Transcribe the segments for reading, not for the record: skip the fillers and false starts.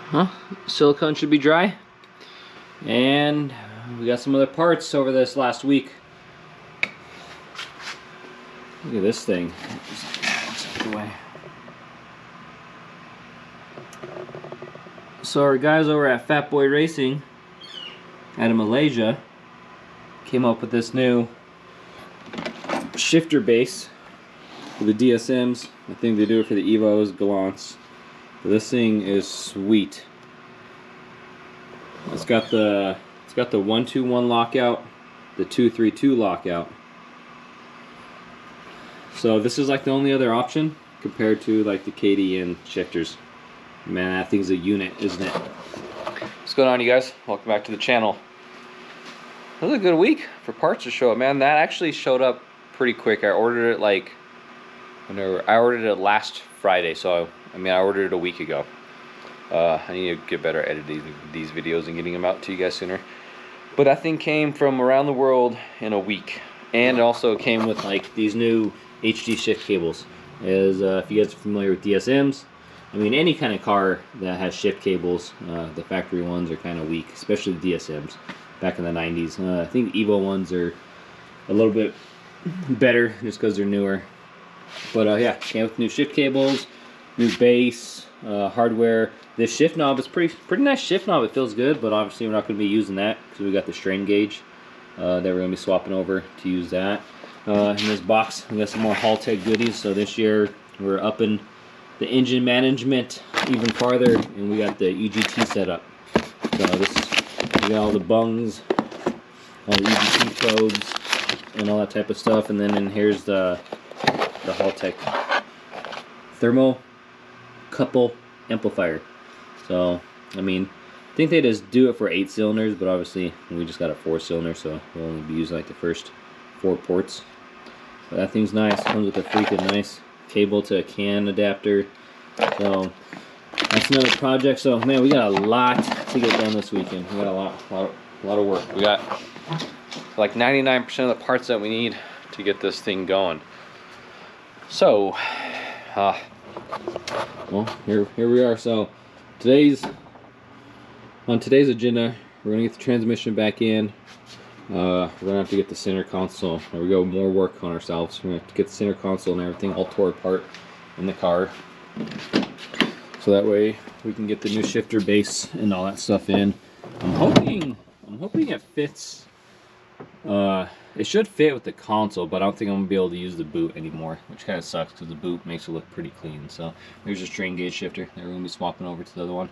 Huh? Silicone should be dry. And we got some other parts over this last week. Look at this thing. So our guys over at Fatboy Racing out of Malaysia came up with this new shifter base for the DSMs. I think they do it for the Evos, Galants. But this thing is sweet. It's got the 1-2-1 lockout, the 2-3-2 lockout. So this is like the only other option compared to like the KDN shifters. Man, that thing's a unit, isn't it? What's going on, you guys? Welcome back to the channel. It was a good week for parts to show up, man. That actually showed up pretty quick. I ordered it like I ordered it last Friday, so I ordered it a week ago. I need to get better at editing these videos and getting them out to you guys sooner. But that thing came from around the world in a week, and it also came with like these new HD shift cables. As if you guys are familiar with DSMs, I mean any kind of car that has shift cables, the factory ones are kind of weak, especially the DSMs back in the 90s. I think the Evo ones are a little bit better just because they're newer. But yeah, came with new shift cables, new base, hardware. This shift knob is pretty nice shift knob. It feels good, but obviously we're not going to be using that because we got the strain gauge that we're going to be swapping over to use that. In this box, we got some more Haltech goodies. So this year we're upping the engine management even farther, and we got the EGT set up. So we got all the bungs, all the EGT probes, and all that type of stuff. And then here's the Haltech thermocouple amplifier. So I think they just do it for 8 cylinders, but obviously we just got a 4-cylinder, so we'll only be using like the first 4 ports. But that thing's nice. Comes with a freaking nice cable to a CAN adapter. So that's another project. So man, we got a lot to get done this weekend. We got a lot of work. We got like 99% of the parts that we need to get this thing going. So well, here we are. So on today's agenda, we're gonna get the transmission back in. We're gonna have to get the center console. There we go, more work on ourselves. We're gonna have to get the center console and everything all tore apart in the car, so that way we can get the new shifter base and all that stuff in. I'm hoping it fits. It should fit with the console, but I don't think I'm gonna be able to use the boot anymore, which kind of sucks because the boot makes it look pretty clean. So there's a strain gauge shifter that we're gonna be swapping over to the other one.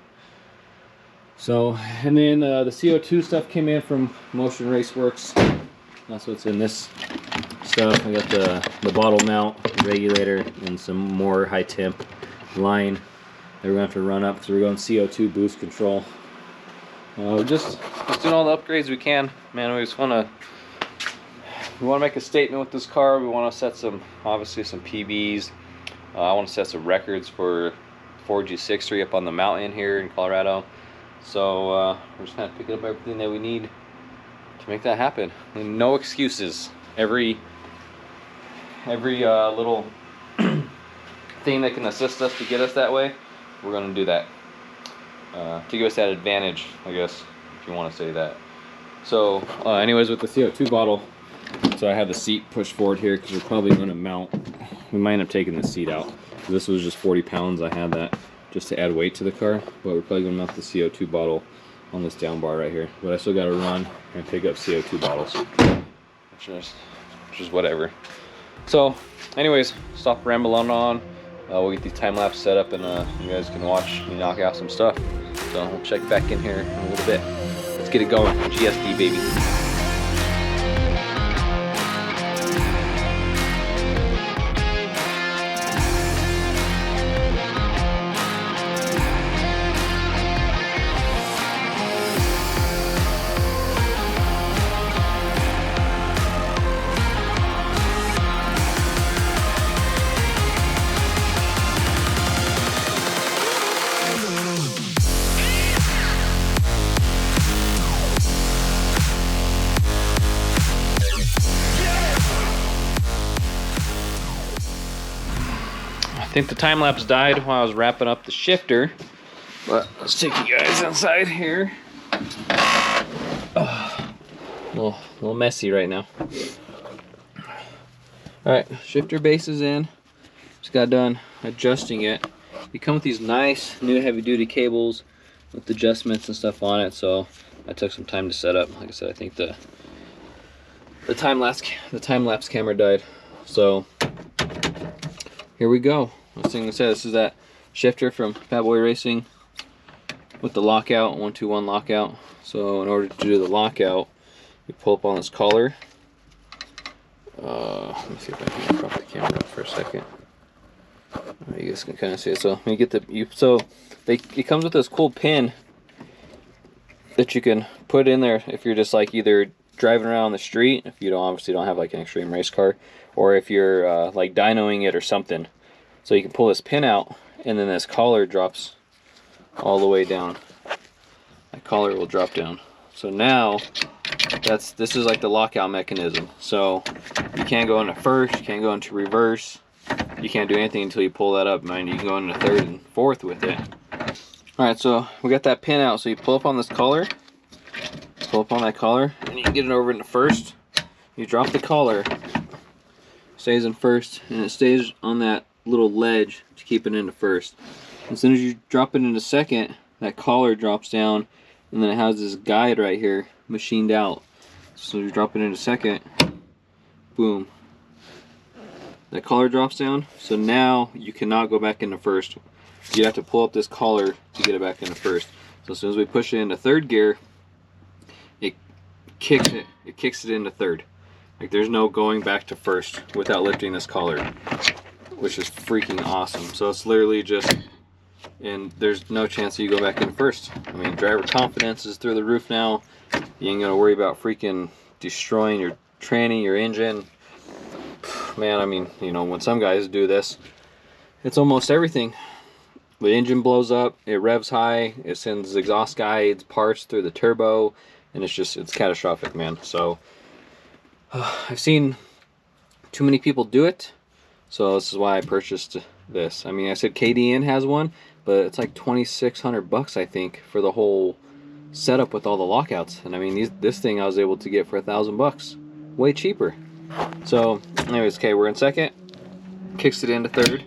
So, and then the CO2 stuff came in from Motion Raceworks. That's what's in this stuff. I got the bottle mount, regulator, and some more high temp line that we're gonna have to run up because we're going CO2 boost control. We're just doing all the upgrades we can, man. We want to make a statement with this car. We want to set obviously some PBs. I want to set some records for 4G63 up on the mountain here in Colorado. So we're just kind of picking up everything that we need to make that happen. And no excuses. Every little thing that can assist us to get us that way, we're going to do that. To give us that advantage, I guess, if you want to say that. So anyways, with the CO2 bottle, so I have the seat pushed forward here because we're probably going to mount. We might end up taking the seat out. This was just 40 pounds. I had that just to add weight to the car, but we're probably going to mount the CO2 bottle on this down bar right here. But I still got to run and pick up CO2 bottles, which is whatever. So anyways, stop rambling on. We'll get these time lapse set up, and you guys can watch me knock out some stuff. So we'll check back in here in a little bit. Let's get it going. GSD, baby. I think the time lapse died while I was wrapping up the shifter. But let's take you guys inside here. Oh, a little messy right now. Alright, shifter base is in. Just got done adjusting it. You come with these nice new heavy duty cables with adjustments and stuff on it, so I took some time to set up. Like I said, I think the time lapse camera died. So here we go. Last thing I said, this is that shifter from Fatboy Racing with the lockout, 121 lockout. So in order to do the lockout, you pull up on this collar. Let me see if I can prop the camera up for a second. You guys can kind of see it. So you get it comes with this cool pin that you can put in there if you're just like either driving around the street, if you obviously don't have like an extreme race car, or if you're like dynoing it or something. So you can pull this pin out, and then this collar drops all the way down. That collar will drop down. So now this is like the lockout mechanism. So you can't go into first, you can't go into reverse, you can't do anything until you pull that up. Mind you can go into third and fourth with it. Alright, so we got that pin out. So you pull up on this collar, pull up on that collar, and you can get it over into first. You drop the collar, stays in first, and it stays on that little ledge to keep it into first. As soon as you drop it into second, that collar drops down, and then it has this guide right here machined out. So you drop it into second, boom, that collar drops down. So now you cannot go back into first. You have to pull up this collar to get it back into first. So as soon as we push it into third gear, it kicks it into third. Like there's no going back to first without lifting this collar, which is freaking awesome. So it's literally just, and there's no chance that you go back in first. I mean, driver confidence is through the roof now. You ain't gonna worry about freaking destroying your tranny, your engine. Man, I mean, you know, when some guys do this, it's almost everything. The engine blows up, it revs high, it sends exhaust guides, parts through the turbo, and it's catastrophic, man. So I've seen too many people do it, so this is why I purchased this. I mean, I said KDN has one, but it's like 2,600 bucks, I think, for the whole setup with all the lockouts. And I mean, this thing I was able to get for $1,000, way cheaper. So anyways, okay, we're in second, kicks it into third,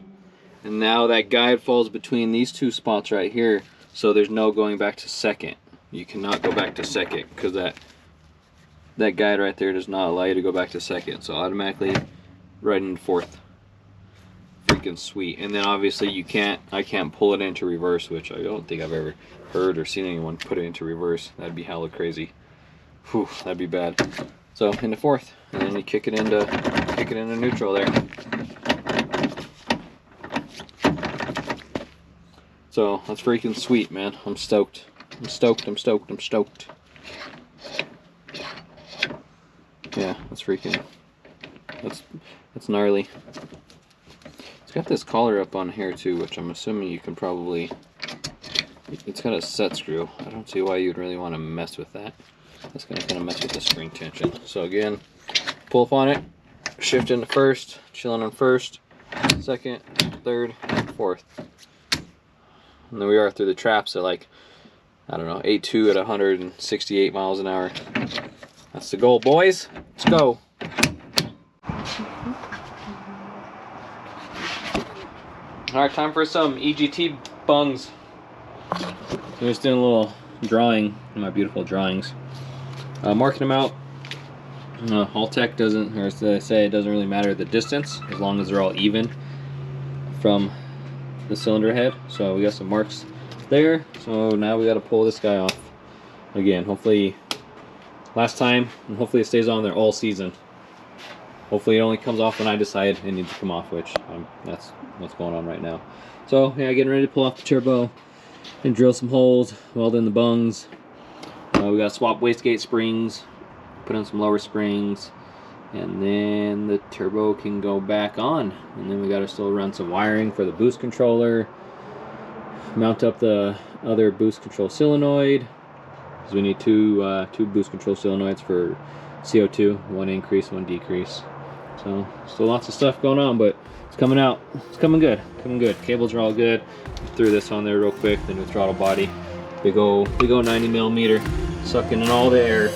and now that guide falls between these two spots right here, so there's no going back to second. You cannot go back to second because that guide right there does not allow you to go back to second, so automatically right into fourth. Freaking sweet. And then obviously I can't pull it into reverse, which I don't think I've ever heard or seen anyone put it into reverse. That'd be hella crazy. Whew, that'd be bad. So into fourth, and then you kick it into neutral there. So that's freaking sweet, man. I'm stoked. I'm stoked. Yeah, that's gnarly. It's got this collar up on here too, which I'm assuming you can probably, it's got a set screw. I don't see why you'd really want to mess with that. That's going to kind of mess with the spring tension. So again, pull up on it, shift into first, chilling on first, second, third, fourth. And there we are through the traps at like, I don't know, 8.2 at 168 miles an hour. That's the goal, boys. Let's go. Alright, time for some EGT bungs. So just doing a little drawing, my beautiful drawings. Marking them out. Haltech doesn't, or as they say, it doesn't really matter the distance as long as they're all even from the cylinder head. So we got some marks there. So now we got to pull this guy off again. Hopefully, last time, and hopefully it stays on there all season. Hopefully it only comes off when I decide it needs to come off, which that's what's going on right now. So yeah, getting ready to pull off the turbo and drill some holes, weld in the bungs. We got to swap wastegate springs, put in some lower springs, and then the turbo can go back on. And then we got to still run some wiring for the boost controller, mount up the other boost control solenoid, because we need two boost control solenoids for CO2, one increase, one decrease. So still lots of stuff going on, but it's coming out. It's coming good. Coming good. Cables are all good. Threw this on there real quick. The new throttle body. Big old 90mm, sucking in all the air.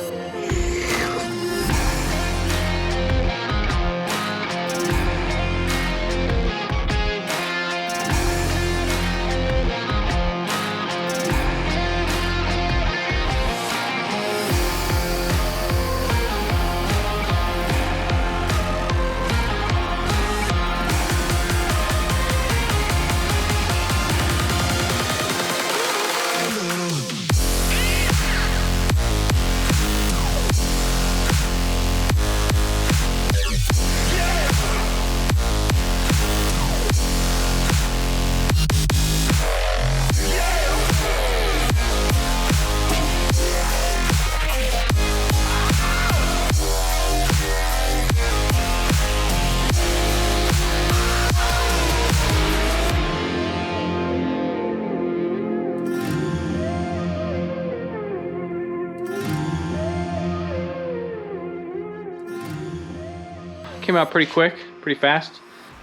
Came out pretty quick, pretty fast.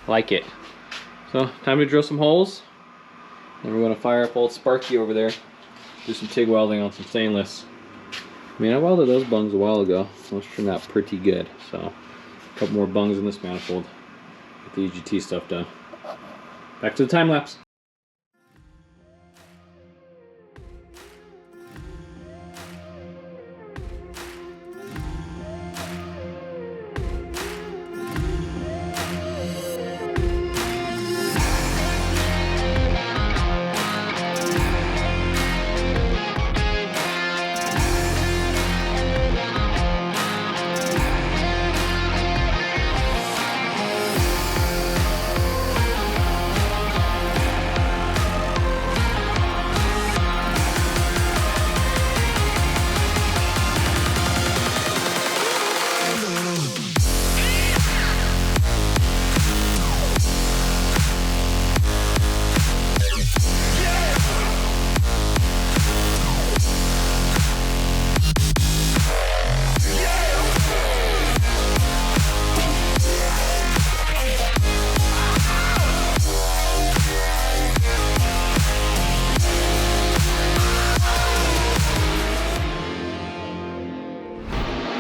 Like it. So time to drill some holes. Then we're gonna fire up old Sparky over there. Do some TIG welding on some stainless. I mean, I welded those bungs a while ago. Those turned out pretty good. So a couple more bungs in this manifold. Get the EGT stuff done. Back to the time lapse.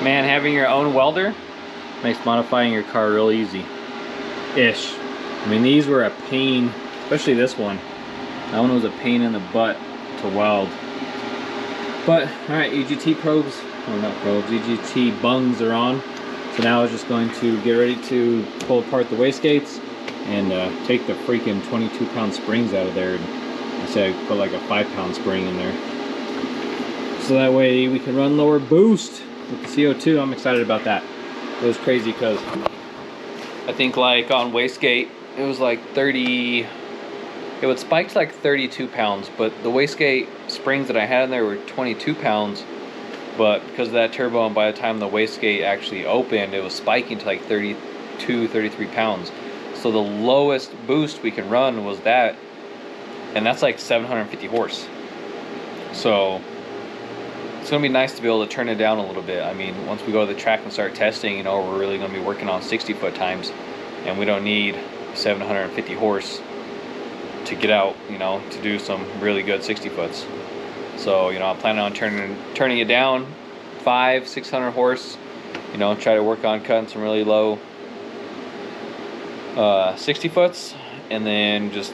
Man, having your own welder makes modifying your car real easy-ish. I mean, these were a pain, especially this one. That one was a pain in the butt to weld. But, alright, EGT probes, or not probes, EGT bungs are on. So now I was just going to get ready to pull apart the wastegates and take the freaking 22-pound springs out of there. And I said I put like a 5-pound spring in there. So that way we can run lower boost with the CO2. I'm excited about that. It was crazy because I think like on Wastegate, it was like 30, it would spike to like 32 pounds, but the Wastegate springs that I had in there were 22 pounds. But because of that turbo, and by the time the wastegate actually opened, it was spiking to like 32, 33 pounds. So the lowest boost we can run was that, and that's like 750 horse. So it's gonna be nice to be able to turn it down a little bit. I mean, once we go to the track and start testing, you know, we're really gonna be working on 60-foot times, and we don't need 750 horse to get out, you know, to do some really good 60-foots. So, you know, I'm planning on turning it down 500-600 horse, you know, try to work on cutting some really low 60-foots, and then just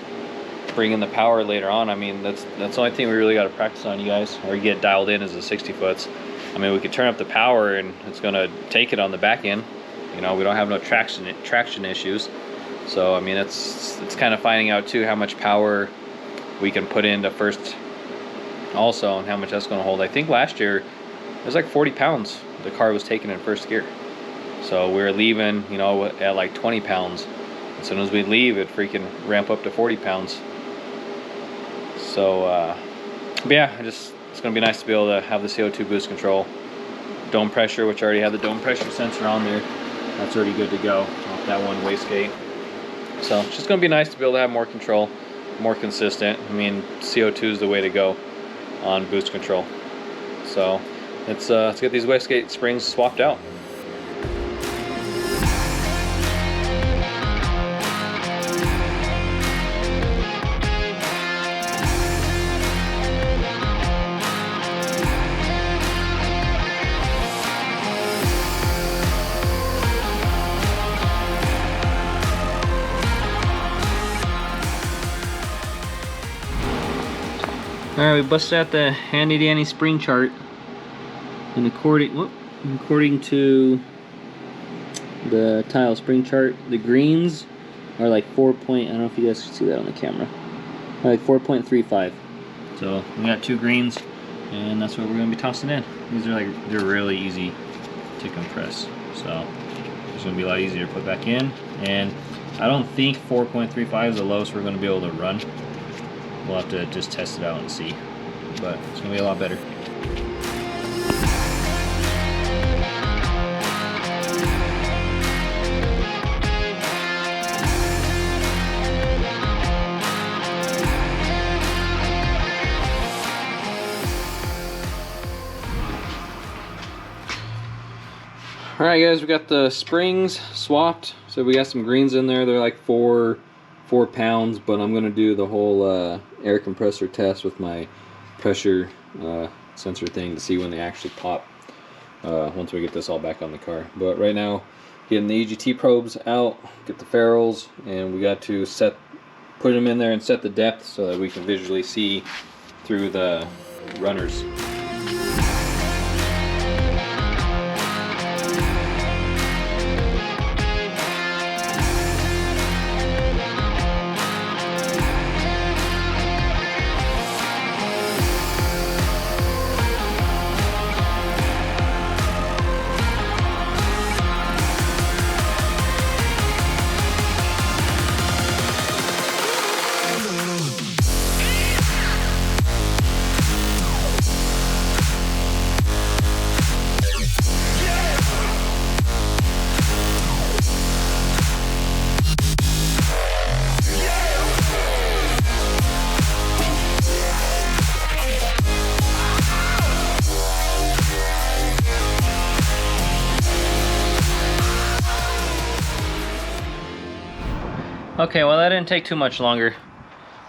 bring in the power later on. I mean, that's the only thing we really got to practice on, you guys, or get dialed in as the 60-foots. I mean, we could turn up the power and it's gonna take it on the back end. You know, we don't have no traction issues. So I mean, it's kind of finding out too how much power we can put into first also, and how much that's going to hold. I think last year it was like 40 pounds the car was taking in first gear. So we were leaving, you know, at like 20 pounds. As soon as we leave, it freaking ramp up to 40 pounds. So but yeah, it's going to be nice to be able to have the CO2 boost control. Dome pressure, which I already have the dome pressure sensor on there. That's already good to go off that one wastegate. So it's just going to be nice to be able to have more control, more consistent. I mean, CO2 is the way to go on boost control. So let's get these wastegate springs swapped out. Alright, we busted out the handy dandy spring chart, and according to the tile spring chart, the greens are like 4 point, I don't know if you guys can see that on the camera, like 4.35. So we got 2 greens, and that's what we're going to be tossing in. These are they're really easy to compress, so it's going to be a lot easier to put back in. And I don't think 4.35 is the lowest we're going to be able to run. We'll have to just test it out and see, but it's going to be a lot better. Alright guys, we got the springs swapped, so we got some greens in there. They're like 4 pounds, but I'm going to do the whole air compressor test with my pressure sensor thing to see when they actually pop once we get this all back on the car. But right now, getting the EGT probes out, get the ferrules, and we got to put them in there and set the depth so that we can visually see through the runners. Okay, well that didn't take too much longer.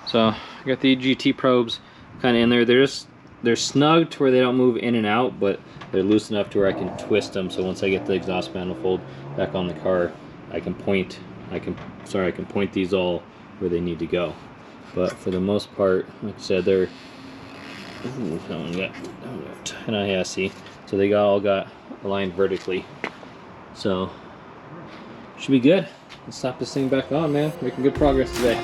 So I got the EGT probes kind of in there. They're snug to where they don't move in and out, but they're loose enough to where I can twist them. So once I get the exhaust manifold back on the car, I can point these all where they need to go. But for the most part, like I said, they're see. So they all got aligned vertically. So should be good. Let's slap this thing back on, man. Making good progress today.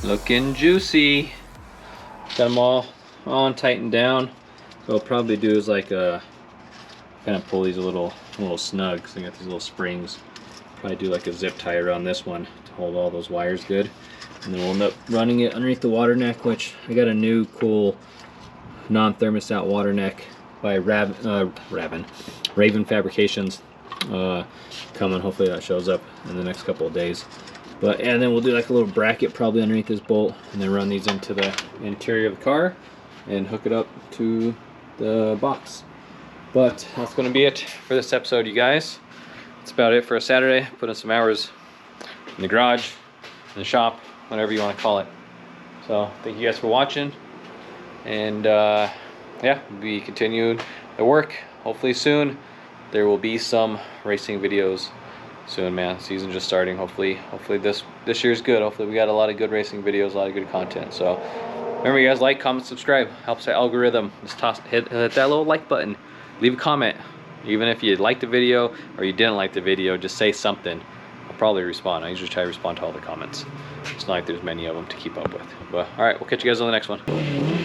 Looking juicy. Got them all on tightened down. So what I'll probably do is like kind of pull these a little snug. So I got these little springs. Probably do like a zip tie around this one to hold all those wires good. And then we'll end up running it underneath the water neck, which I got a new cool non-thermostat water neck by Raven Fabrications coming. Hopefully that shows up in the next couple of days. And then we'll do like a little bracket probably underneath this bolt, and then run these into the interior of the car and hook it up to the box. But that's going to be it for this episode, you guys. That's about it for a Saturday. Put in some hours in the garage, in the shop, whatever you want to call it. So thank you guys for watching, and yeah, we'll be continuing the work. Hopefully soon there will be some racing videos soon, man. Season just starting. Hopefully this year's good. Hopefully we got a lot of good racing videos, a lot of good content. So remember, you guys, like, comment, subscribe. Helps the algorithm. Just hit that little like button. Leave a comment. Even if you liked the video or you didn't like the video, just say something. I'll probably respond. I usually try to respond to all the comments. It's not like there's many of them to keep up with. But all right, we'll catch you guys on the next one.